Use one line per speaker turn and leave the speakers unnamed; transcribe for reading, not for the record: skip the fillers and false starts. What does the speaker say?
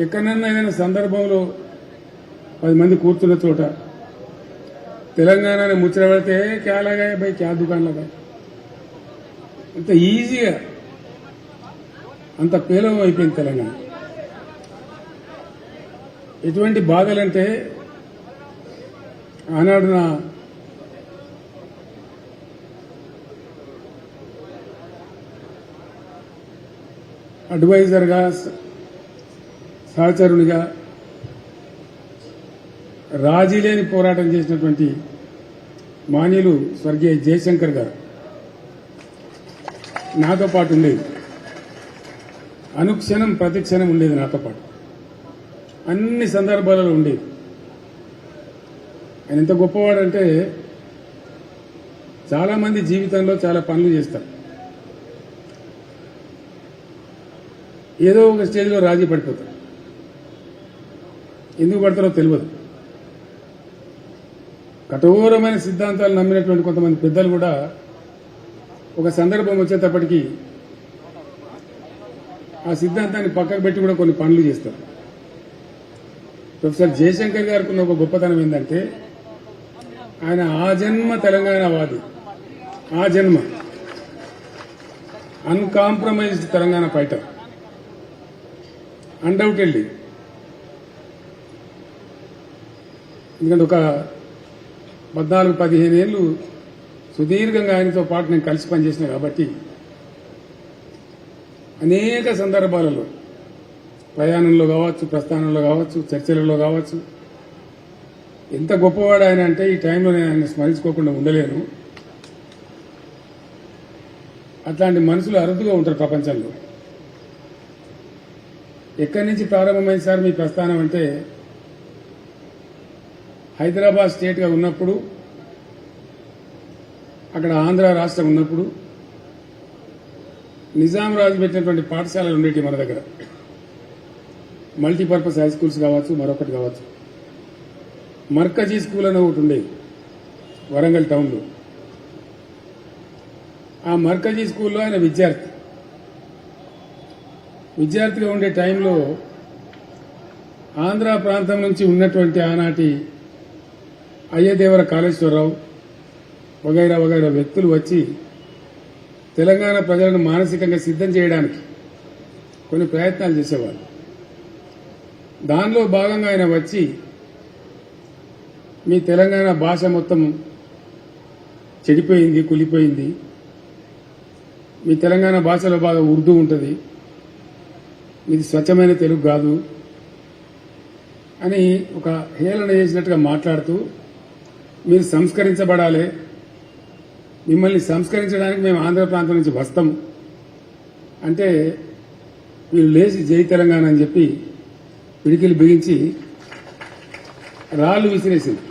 ఎక్కడన్నా ఏదైనా సందర్భంలో 10 మంది కూర్చున్న చోట తెలంగాణని ముచ్చట పెడితే క్యా లగాయే భయ్ క్యా దుకాన్ లగాయే అంత ఈజీగా అంత పేలవం అయిపోయింది తెలంగాణ. ఎటువంటి బాధలంటే ఆనాడు నా అడ్వైజర్గా సహచరునిగా రాజీ లేని పోరాటం చేసినటువంటి మాన్యులు స్వర్గీయ జయశంకర్ గారు నాతో పాటు ఉండేది. అనుక్షణం ప్రతిక్షణం ఉండేది నాతో పాటు, అన్ని సందర్భాలలో ఉండేది. ఆయన ఎంత గొప్పవాడంటే చాలా మంది జీవితంలో చాలా పనులు చేస్తారు, ఏదో ఒక స్టేజ్లో రాజీ పడిపోతారు. ఎందుకు పడతారో తెలియదు. కఠోరమైన సిద్ధాంతాలు నమ్మినటువంటి కొంతమంది పెద్దలు కూడా ఒక సందర్భం వచ్చేటప్పటికీ ఆ సిద్ధాంతాన్ని పక్కకు పెట్టి కూడా కొన్ని పనులు చేస్తారు. ప్రొఫెసర్ జయశంకర్ గారికి ఉన్న ఒక గొప్పతనం ఏంటంటే ఆయన ఆజన్మ తెలంగాణవాది, ఆజన్మ అన్కాంప్రమైజ్డ్ తెలంగాణ ఫైటర్, అన్డౌటెడ్లీ. ఎందుకంటే ఒక 14-15 ఏళ్ళు సుదీర్ఘంగా ఆయనతో పాటు నేను కలిసి పనిచేసిన కాబట్టి అనేక సందర్భాలలో ప్రయాణంలో కావచ్చు, ప్రస్థానంలో కావచ్చు, చర్చలలో కావచ్చు, ఎంత గొప్పవాడు ఆయన అంటే ఈ టైంలో నేను ఆయన స్మరించుకోకుండా ఉండలేను. అట్లాంటి మనుషులు అరుదుగా ఉంటారు ప్రపంచంలో. ఎక్కడి నుంచి ప్రారంభమైంది సార్ మీ ప్రస్థానం అంటే హైదరాబాద్ స్టేట్గా ఉన్నప్పుడు, అక్కడ ఆంధ్ర రాష్ట్రం ఉన్నప్పుడు నిజాం రాజు పెట్టినటువంటి పాఠశాలలు ఉండేవి మన దగ్గర. మల్టీపర్పస్ హై స్కూల్స్ కావచ్చు, మరొకటి కావచ్చు. మర్కజీ స్కూల్ అని ఒకటి ఉండేది వరంగల్ టౌన్లో. ఆ మర్కజీ స్కూల్లో ఆయన విద్యార్థిగా ఉండే టైంలో ఆంధ్ర ప్రాంతం నుంచి ఉన్నటువంటి ఆనాటి అయ్యదేవర కాళేశ్వరరావు వగైరా వగైరా వ్యక్తులు వచ్చి తెలంగాణ ప్రజలను మానసికంగా సిద్ధం చేయడానికి కొన్ని ప్రయత్నాలు చేసేవారు. దానిలో భాగంగా ఆయన వచ్చి మీ తెలంగాణ భాష మొత్తం చెడిపోయింది, కులిపోయింది, మీ తెలంగాణ భాషలో బాగా ఉర్దూ ఉంటుంది, మీది స్వచ్ఛమైన తెలుగు కాదు అని ఒక హేళన చేసినట్టుగా మాట్లాడుతూ మీరు సంస్కరించబడాలి, మిమ్మల్ని సంస్కరించడానికి మేము ఆంధ్ర ప్రాంతం నుంచి వస్తాము అంటే వీళ్ళు లేచి జై తెలంగాణ అని చెప్పి పిడికిలు బిగించి రాళ్లు విసిరేసింది.